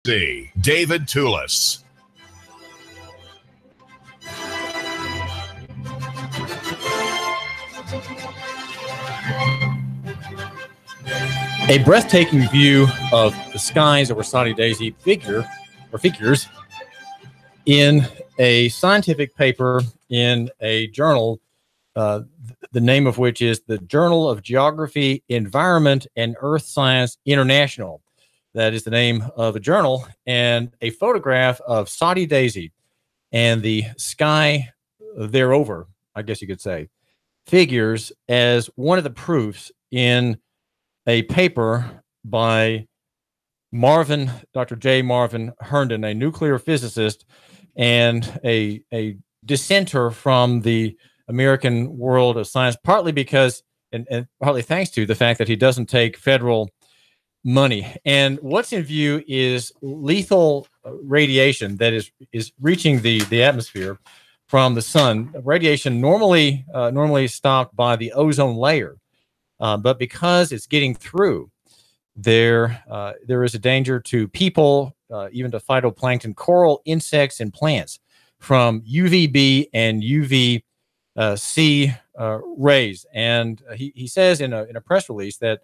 David Toulis. A breathtaking view of the skies over Soddy-Daisy figures in a scientific paper in a journal, the name of which is the Journal of Geography, Environment, and Earth Science International. That is the name of a journal, and a photograph of Soddy-Daisy and the sky thereover, I guess you could say, figures as one of the proofs in a paper by Dr. J. Marvin Herndon, a nuclear physicist and a dissenter from the American world of science, partly because, and partly thanks to the fact that he doesn't take federal money. And what's in view is lethal radiation that is reaching the atmosphere from the sun. Radiation normally stopped by the ozone layer. But because it's getting through, there is a danger to people, even to phytoplankton, coral, insects, and plants from UVB and UVC rays. And he says in a press release that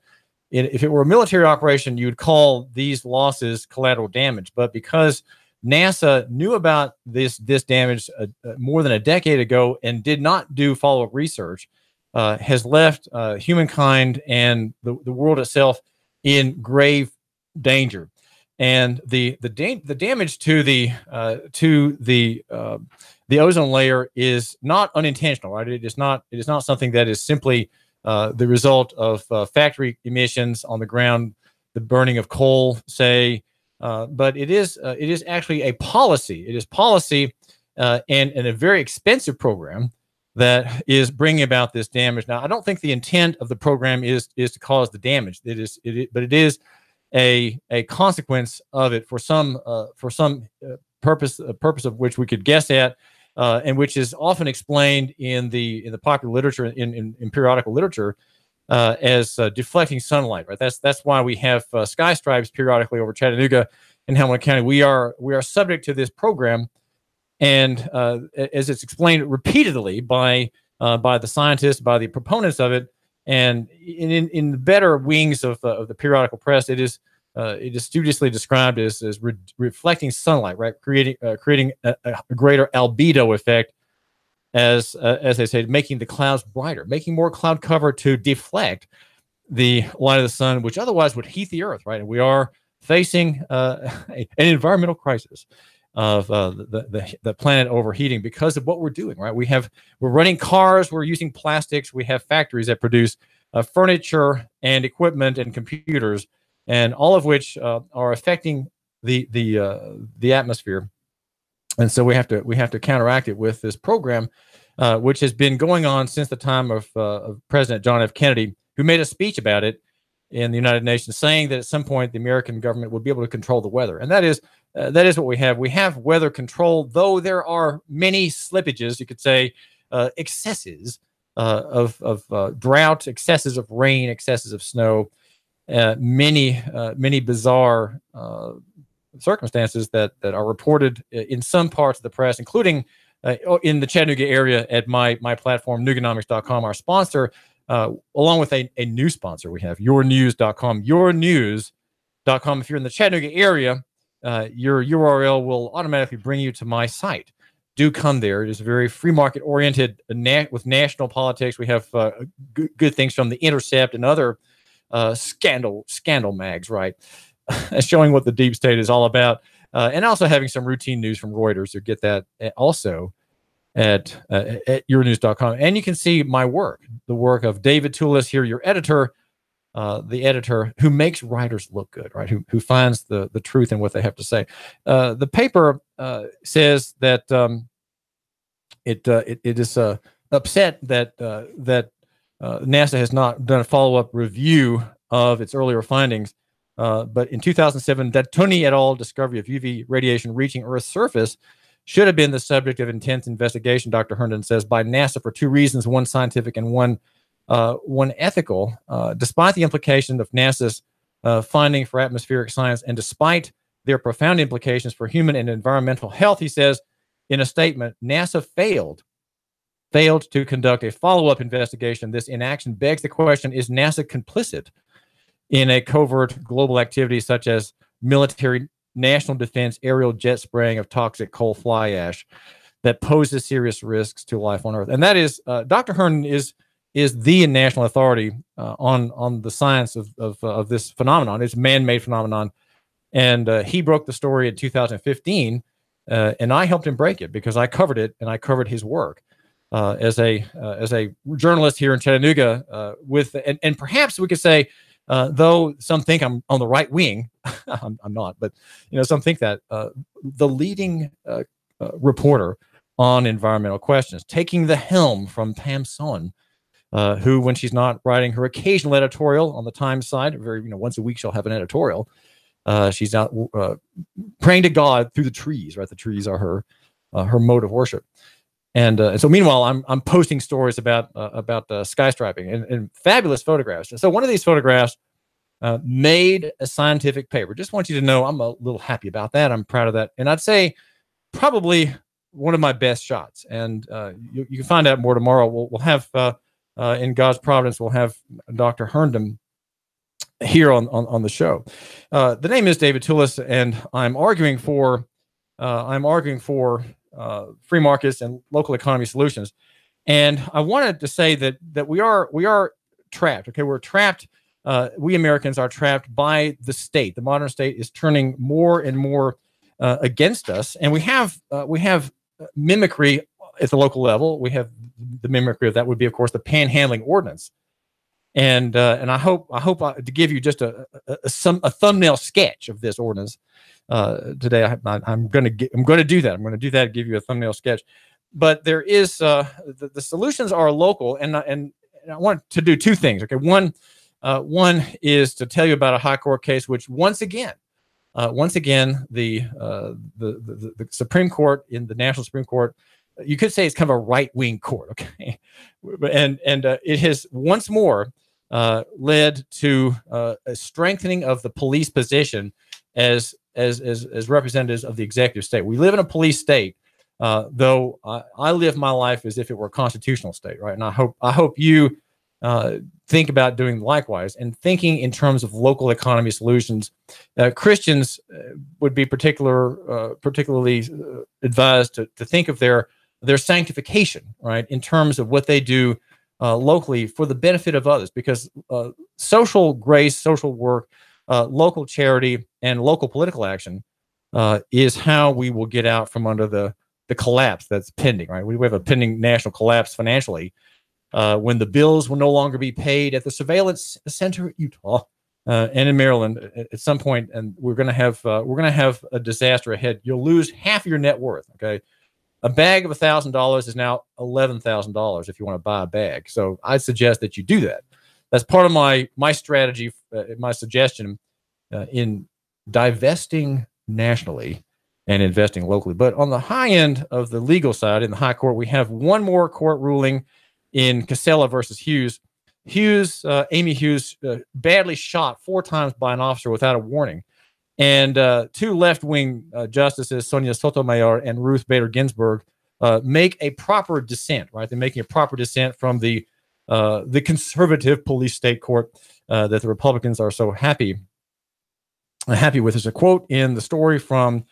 if it were a military operation, you would call these losses collateral damage. But because NASA knew about this damage more than a decade ago and did not do follow-up research, has left humankind and the world itself in grave danger. And the damage to the ozone layer is not unintentional, right? It is not something that is simply the result of factory emissions on the ground, the burning of coal, say, but it is actually a policy. It is policy and a very expensive program that is bringing about this damage. Now, I don't think the intent of the program is to cause the damage. But it is a consequence of it for some purpose of which we could guess at, and which is often explained in the popular literature, in periodical literature, as deflecting sunlight. Right. That's why we have sky stripes periodically over Chattanooga and Hamilton County. We are subject to this program. And as it's explained repeatedly by the scientists, by the proponents of it, and in the better wings of the periodical press, it is studiously described as reflecting sunlight, right? Creating a greater albedo effect, as they say, making the clouds brighter, making more cloud cover to deflect the light of the sun, which otherwise would heat the earth, right? And we are facing an environmental crisis of the planet overheating because of what we're doing, right? We're running cars, we're using plastics, we have factories that produce furniture and equipment and computers, and all of which are affecting the atmosphere. And so we have to counteract it with this program, which has been going on since the time of President John F. Kennedy, who made a speech about it in the United Nations, saying that at some point the American government would be able to control the weather. And that is what we have. We have weather control, though there are many slippages, you could say, excesses of drought, excesses of rain, excesses of snow, many bizarre circumstances that are reported in some parts of the press, including in the Chattanooga area at my platform, Nuganomics.com, our sponsor, along with a new sponsor we have, yournews.com. Yournews.com. If you're in the Chattanooga area, your URL will automatically bring you to my site. Do come there. It is very free market oriented with national politics. We have good things from The Intercept and other scandal mags, right? Showing what the deep state is all about. And also having some routine news from Reuters. You get that also at yournews.com. And you can see my work, the work of David Toulis here, your editor, the editor who makes writers look good, right? Who finds the truth in what they have to say. The paper says that it is upset that NASA has not done a follow-up review of its earlier findings. But in 2007, Dattuni et al. Discovery of UV radiation reaching Earth's surface should have been the subject of intense investigation, Dr. Herndon says, by NASA for two reasons, one scientific and one ethical. Despite the implication of NASA's finding for atmospheric science, and despite their profound implications for human and environmental health. He says in a statement, NASA failed to conduct a follow-up investigation. This inaction begs the question, is NASA complicit in a covert global activity such as military, national defense, aerial jet spraying of toxic coal fly ash that poses serious risks to life on Earth? And that is, Dr. Herndon is the national authority on the science of this phenomenon. It's a man-made phenomenon. And he broke the story in 2015, and I helped him break it because I covered it, and I covered his work as a journalist here in Chattanooga. And perhaps we could say, though some think I'm on the right wing, I'm not, but some think that the leading reporter on environmental questions, taking the helm from Pam Son, who, when she's not writing her occasional editorial on the Times side, once a week she'll have an editorial. She's out praying to God through the trees, right? The trees are her mode of worship. And so meanwhile, I'm posting stories about sky striping and fabulous photographs. So one of these photographs made a scientific paper. Just want you to know I'm a little happy about that. I'm proud of that. And I'd say probably one of my best shots. And you can find out more tomorrow. We'll have, in God's providence, we'll have Dr. Herndon here on the show. The name is David Toulis, and I'm arguing for free markets and local economy solutions. And I wanted to say that we are trapped. Okay, we're trapped. We Americans are trapped by the state. The modern state is turning more and more against us, and we have mimicry at the local level. We have the mimicry of that would be, of course, the panhandling ordinance. And I hope to give you just a thumbnail sketch of this ordinance today. I'm going to do that. I'm going to do that. Give you a thumbnail sketch. But there is the solutions are local, and I want to do two things. Okay, one is to tell you about a high court case, which once again, the Supreme Court, in the National Supreme Court, you could say it's kind of a right-wing court. Okay, and it has once more led to a strengthening of the police position as representatives of the executive state. We live in a police state, though I live my life as if it were a constitutional state, right? And I hope you think about doing likewise and thinking in terms of local economy solutions. Christians would be particularly advised to think of their sanctification, right, in terms of what they do locally for the benefit of others, because social grace, social work, local charity, and local political action is how we will get out from under the collapse that's pending, right? We have a pending national collapse financially when the bills will no longer be paid at the surveillance center at Utah and in Maryland at some point, and we're going to have a disaster ahead. You'll lose half of your net worth, okay? A bag of $1,000 is now $11,000 if you want to buy a bag. So I suggest that you do that. That's part of my strategy, my suggestion in divesting nationally and investing locally. But on the high end of the legal side, in the high court, we have one more court ruling in Casella versus Hughes. Amy Hughes, badly shot 4 times by an officer without a warning. And 2 left-wing justices, Sonia Sotomayor and Ruth Bader Ginsburg, make a proper dissent, right? They're making a proper dissent from the conservative police state court that the Republicans are so happy with. There's a quote in the story from,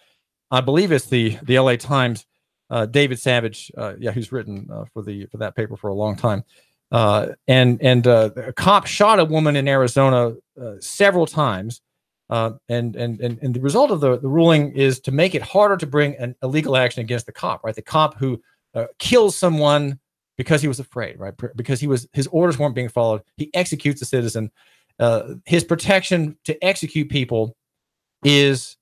I believe it's the LA Times, David Savage, who's written for that paper for a long time. And a cop shot a woman in Arizona several times. And the result of the ruling is to make it harder to bring an illegal action against the cop, right? The cop who kills someone because he was afraid, right? Because his orders weren't being followed. He executes a citizen. His protection to execute people is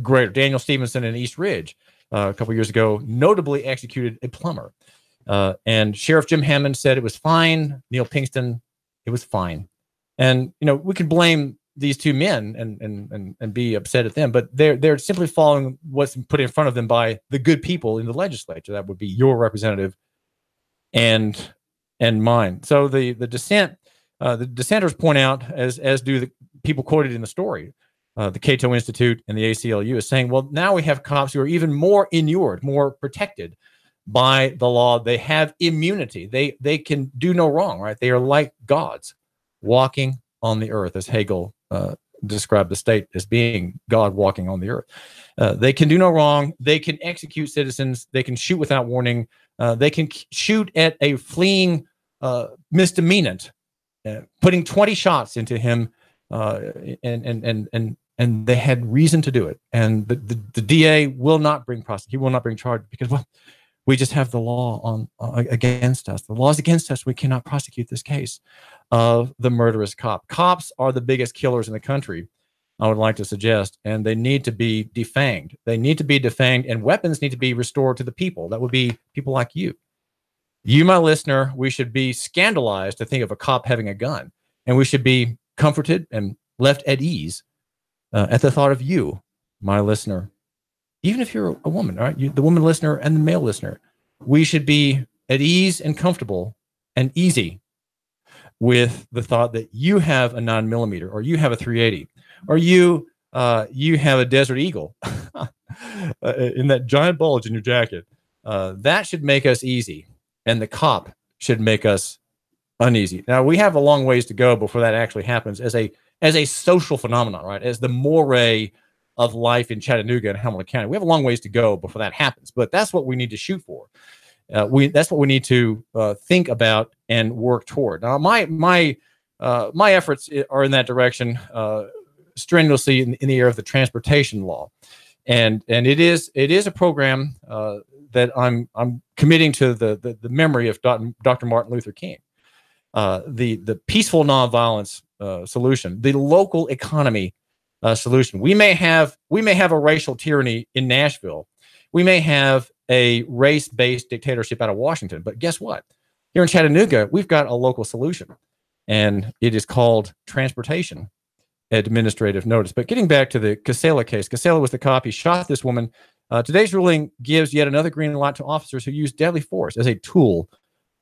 greater. Daniel Stevenson in East Ridge a couple years ago notably executed a plumber. And Sheriff Jim Hammond said it was fine. Neil Pinkston, it was fine. And, we could blame these 2 men and be upset at them, but they're simply following what's put in front of them by the good people in the legislature. That would be your representative and mine. So the dissenters point out, as do the people quoted in the story, the Cato Institute and the ACLU is saying, well, now we have cops who are even more inured, more protected by the law. They have immunity. They can do no wrong, right? They are like gods walking on the earth, as Hegel described the state as being God walking on the earth. They can do no wrong. They can execute citizens. They can shoot without warning. They can shoot at a fleeing misdemeanant, putting 20 shots into him, and they had reason to do it. And the DA will not bring prosecute. He will not bring charge because, well, we just have the law on against us. The law is against us. We cannot prosecute this case of the murderous cop. Cops are the biggest killers in the country, I would like to suggest, and they need to be defanged. They need to be defanged, and weapons need to be restored to the people. That would be people like you. You, my listener, we should be scandalized to think of a cop having a gun, and we should be comforted and left at ease at the thought of you, my listener. Even if you're a woman, all right, the woman listener and the male listener, we should be at ease and comfortable and easy with the thought that you have a 9mm, or you have a 380, or you have a Desert Eagle in that giant bulge in your jacket. That should make us easy, and the cop should make us uneasy. Now, we have a long ways to go before that actually happens as a social phenomenon, right? As the moray of life in Chattanooga and Hamilton County. We have a long ways to go before that happens, but that's what we need to shoot for. That's what we need to think about and work toward. Now, my efforts are in that direction strenuously in the area of the transportation law, and it is a program that I'm committing to the memory of Dr. Martin Luther King, the peaceful nonviolence solution, the local economy solution. We may have a racial tyranny in Nashville. We may have a race-based dictatorship out of Washington. But guess what? Here in Chattanooga, we've got a local solution, and it is called transportation administrative notice. But getting back to the Casella case, Casella was the cop. He shot this woman. Today's ruling gives yet another green light to officers who use deadly force as a tool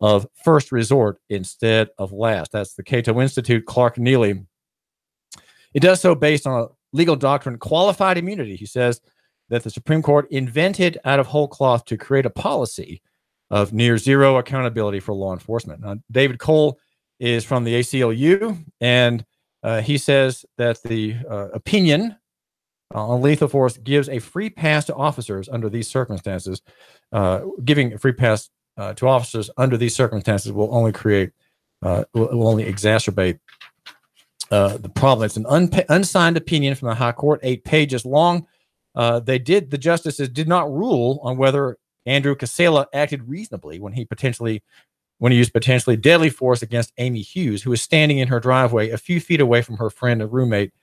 of first resort instead of last. That's the Cato Institute, Clark Neely. It does so based on a legal doctrine, qualified immunity. He says that the Supreme Court invented out of whole cloth to create a policy of near zero accountability for law enforcement. Now, David Cole is from the ACLU, and he says that the opinion on lethal force gives a free pass to officers under these circumstances. Giving a free pass to officers under these circumstances will only will only exacerbate the problem. It's an unsigned opinion from the High Court, 8 pages long. The justices did not rule on whether Andrew Casella acted reasonably when he used potentially deadly force against Amy Hughes, who was standing in her driveway a few feet away from her friend and roommate,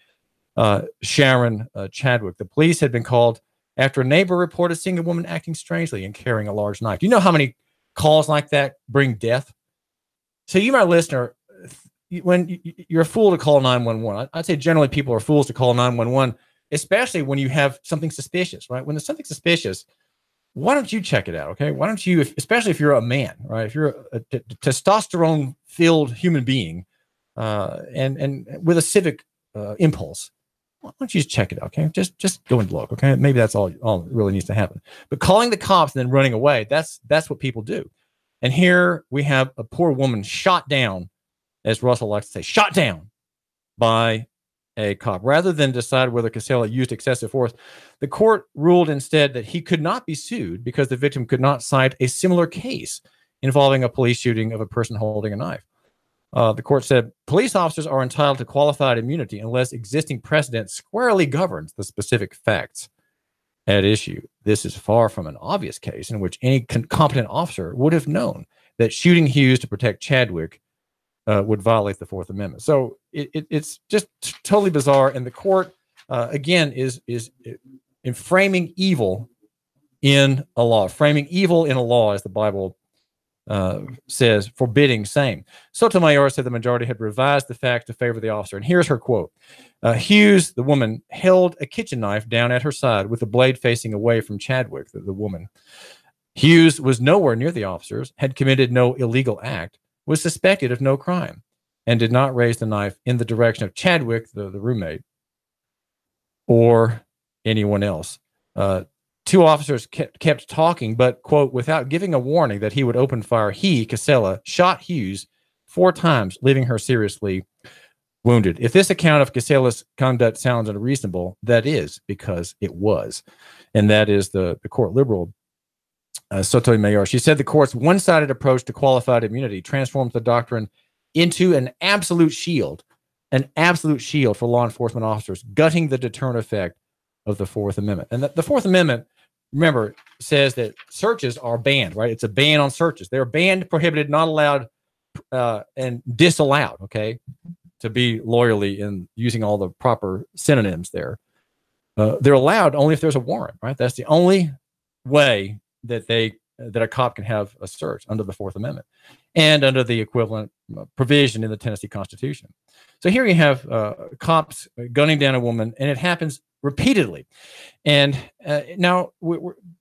Sharon Chadwick. The police had been called after a neighbor reported seeing a woman acting strangely and carrying a large knife. Do you know how many calls like that bring death? So you, my listener, when you're a fool to call 911, I'd say generally people are fools to call 911, especially when you have something suspicious, right? When there's something suspicious, why don't you check it out, okay? Why don't you, especially if you're a man, right? If you're a testosterone-filled human being and with a civic impulse, why don't you just check it out, okay? Just go and look, okay? Maybe that's all that really needs to happen. But calling the cops and then running away, that's what people do. And here we have a poor woman shot down, as Russell likes to say, shot down by a cop. Rather than decide whether Casella used excessive force, the court ruled instead that he could not be sued because the victim could not cite a similar case involving a police shooting of a person holding a knife. The court said police officers are entitled to qualified immunity unless existing precedent squarely governs the specific facts at issue. This is far from an obvious case in which any competent officer would have known that shooting Hughes to protect Chadwick would violate the Fourth Amendment. So it's just totally bizarre. And the court, again, is in framing evil in a law. Framing evil in a law, as the Bible says, forbidding same. Sotomayor said the majority had revised the facts to favor the officer. And here's her quote. Hughes, the woman, held a kitchen knife down at her side with the blade facing away from Chadwick, the woman. Hughes was nowhere near the officers, had committed no illegal act, was suspected of no crime, and did not raise the knife in the direction of Chadwick, the roommate. or anyone else. Two officers kept talking, but, quote, without giving a warning that he would open fire, he, Casella, shot Hughes 4 times, leaving her seriously wounded. If this account of Casella's conduct sounds unreasonable, that is because it was. And that is the court liberal, Sotomayor. She said the court's one-sided approach to qualified immunity transforms the doctrine into an absolute shield for law enforcement officers, gutting the deterrent effect of the Fourth Amendment. And the Fourth Amendment, remember, says that searches are banned, right? It's a ban on searches. They're banned, prohibited, not allowed, and disallowed, okay, to be lawyerly in using all the proper synonyms there. They're allowed only if there's a warrant, right? That's the only way that a cop can have a search under the Fourth Amendment and under the equivalent provision in the Tennessee Constitution. So here you have cops gunning down a woman, and it happens repeatedly. And now,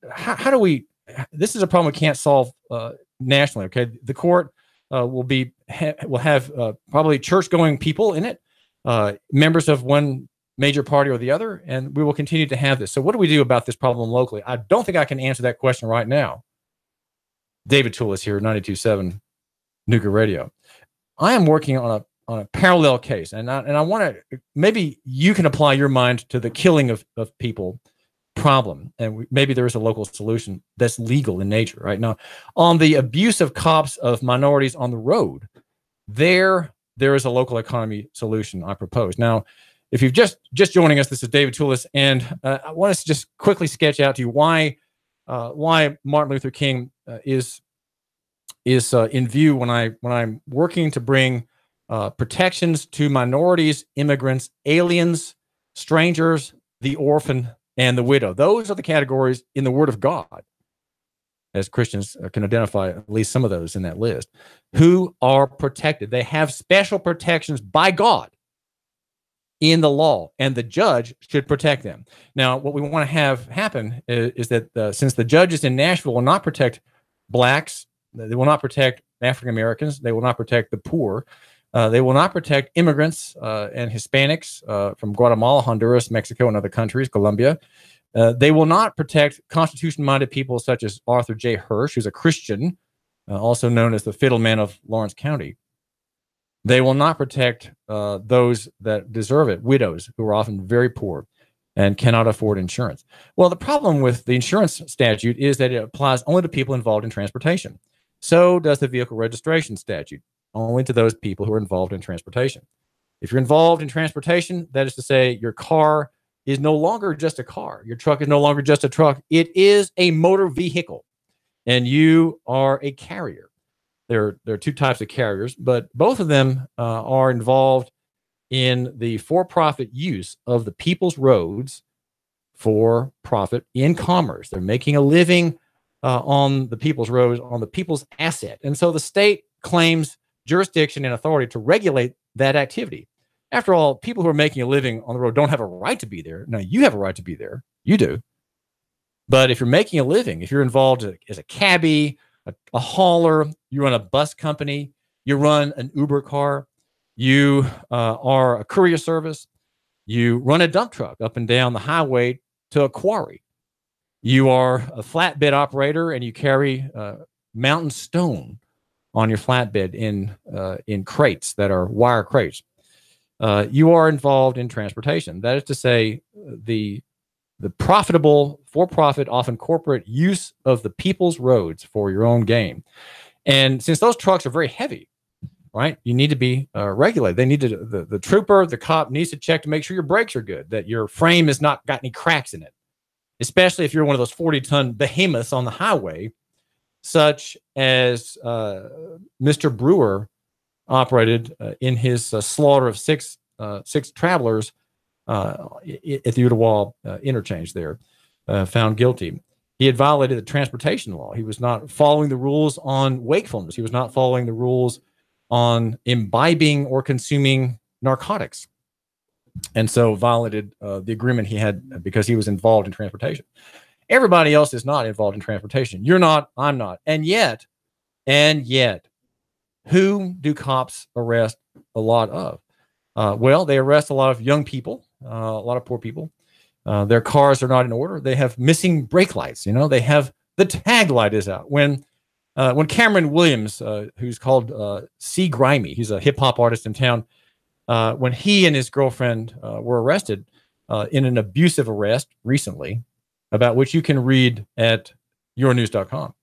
how do we? This is a problem we can't solve nationally. Okay, the court will have probably church-going people in it, members of one major party or the other, and we will continue to have this. So what do we do about this problem locally? I don't think I can answer that question right now. David Toulis here, 92.7 Nuka Radio. I am working on a parallel case, and I want to, maybe you can apply your mind to the killing of people problem, and maybe there is a local solution that's legal in nature. Right now, on the abuse of cops of minorities on the road, there is a local economy solution I propose. Now, if you've just joining us, this is David Toulis, and I want us to just quickly sketch out to you why Martin Luther King is in view when I'm working to bring protections to minorities, immigrants, aliens, strangers, the orphan, and the widow. Those are the categories in the Word of God, as Christians can identify at least some of those in that list, who are protected. They have special protections by God in the law, and the judge should protect them. Now, what we want to have happen is that since the judges in Nashville will not protect blacks, they will not protect African Americans, they will not protect the poor, they will not protect immigrants and Hispanics from Guatemala, Honduras, Mexico, and other countries, Colombia. They will not protect Constitution-minded people such as Arthur J. Hirsch, who's a Christian, also known as the Fiddleman of Lawrence County. They will not protect those that deserve it, widows who are often very poor and cannot afford insurance. Well, the problem with the insurance statute is that it applies only to people involved in transportation. So does the vehicle registration statute, only to those people who are involved in transportation. If you're involved in transportation, that is to say your car is no longer just a car. Your truck is no longer just a truck. It is a motor vehicle, and you are a carrier. There are two types of carriers, but both of them are involved in the for-profit use of the people's roads for profit in commerce. They're making a living on the people's roads, on the people's asset. And so the state claims jurisdiction and authority to regulate that activity. After all, people who are making a living on the road don't have a right to be there. Now, you have a right to be there. You do. But if you're making a living, if you're involved as a cabbie, a hauler, you run a bus company, you run an Uber car, you are a courier service, you run a dump truck up and down the highway to a quarry, you are a flatbed operator and you carry mountain stone on your flatbed in crates that are wire crates. You are involved in transportation. That is to say, the profitable, for-profit, often corporate use of the people's roads for your own gain. And since those trucks are very heavy, right, you need to be regulated. They need to, the trooper, the cop needs to check to make sure your brakes are good, that your frame has not got any cracks in it, especially if you're one of those 40-ton behemoths on the highway, such as Mr. Brewer operated in his slaughter of six travelers at the Ottawa interchange there, found guilty. He had violated the transportation law. He was not following the rules on wakefulness. He was not following the rules on imbibing or consuming narcotics. And so violated the agreement he had because he was involved in transportation. Everybody else is not involved in transportation. You're not, I'm not. And yet, who do cops arrest a lot of? Well, they arrest a lot of young people, a lot of poor people. Their cars are not in order. They have missing brake lights. They have the tag light is out. When Cameron Williams, who's called C. Grimy, he's a hip hop artist in town, when he and his girlfriend were arrested in an abusive arrest recently, about which you can read at yournews.com.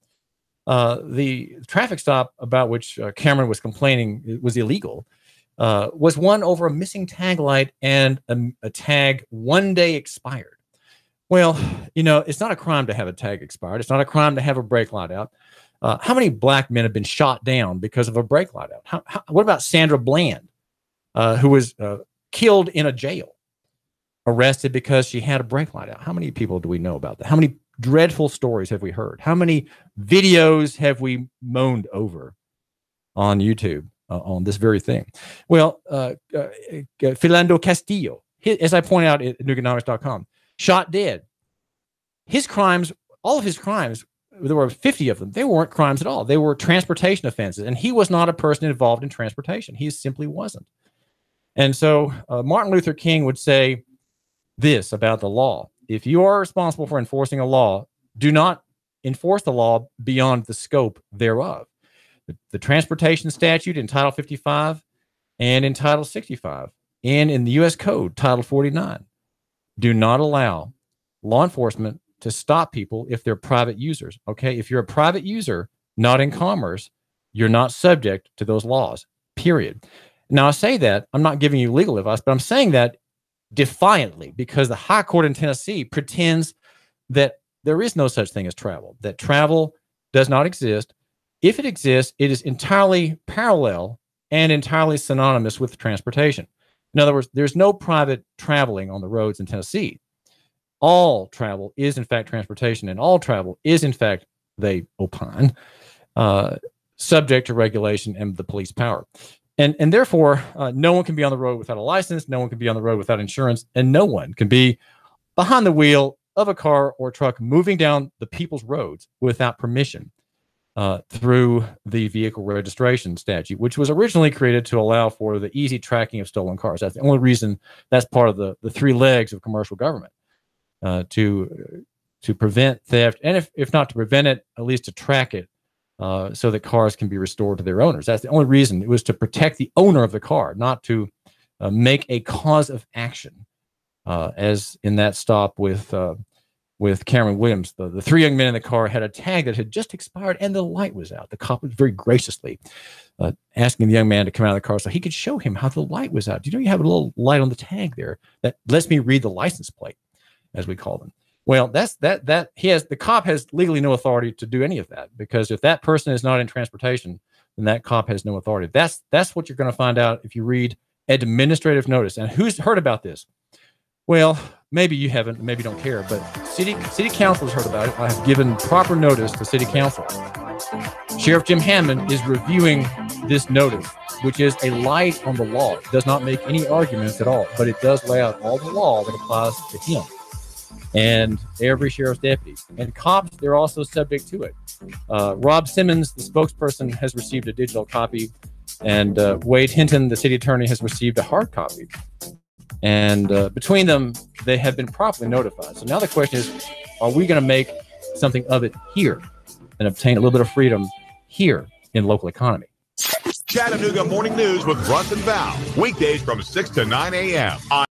The traffic stop about which Cameron was complaining was illegal was one over a missing tag light and a tag 1 day expired. Well, it's not a crime to have a tag expired. It's not a crime to have a brake light out. How many black men have been shot down because of a brake light out? What about Sandra Bland, who was killed in a jail, arrested because she had a brake light out? How many people do we know about that? How many dreadful stories have we heard? How many videos have we moaned over on YouTube on this very thing? Well, Philando Castillo, as I point out at Nuganomics.com, shot dead. His crimes, all of his crimes, there were 50 of them. They weren't crimes at all. They were transportation offenses. And he was not a person involved in transportation. He simply wasn't. And so Martin Luther King would say this about the law: if you are responsible for enforcing a law, do not enforce the law beyond the scope thereof. The transportation statute in Title 55 and in Title 65 and in the U.S. Code, Title 49, do not allow law enforcement to stop people if they're private users. Okay, if you're a private user, not in commerce, you're not subject to those laws, period. Now, I say that, I'm not giving you legal advice, but I'm saying that defiantly because the high court in Tennessee pretends that there is no such thing as travel, that travel does not exist. If it exists, it is entirely parallel and entirely synonymous with transportation. In other words, there's no private traveling on the roads in Tennessee. All travel is, in fact, transportation, and all travel is, in fact, they opine, subject to regulation and the police power. And therefore, no one can be on the road without a license, no one can be on the road without insurance, and no one can be behind the wheel of a car or truck moving down the people's roads without permission through the vehicle registration statute, which was originally created to allow for the easy tracking of stolen cars. That's the only reason. That's part of the three legs of commercial government, to prevent theft, and if not to prevent it, at least to track it, so that cars can be restored to their owners. That's the only reason. It was to protect the owner of the car, not to make a cause of action, as in that stop with Cameron Williams. The three young men in the car had a tag that had just expired and the light was out. The cop was very graciously asking the young man to come out of the car so he could show him how the light was out. Do you know you have a little light on the tag there that lets me read the license plate, as we call them? Well, the cop has legally no authority to do any of that, because if that person is not in transportation, then that cop has no authority. That's what you're going to find out if you read administrative notice. And who's heard about this? Well, maybe you haven't, maybe you don't care, but city council has heard about it. I have given proper notice to city council. Sheriff Jim Hammond is reviewing this notice, which is a light on the law. It does not make any arguments at all, but it does lay out all the law that applies to him and every sheriff's deputy. And cops, they're also subject to it. Rob Simmons, the spokesperson, has received a digital copy, and Wade Hinton, the city attorney, has received a hard copy. And between them, they have been properly notified. So now the question is, are we going to make something of it here and obtain a little bit of freedom here in local economy? Chattanooga Morning News with Russ and Val, weekdays from 6 to 9 a.m. on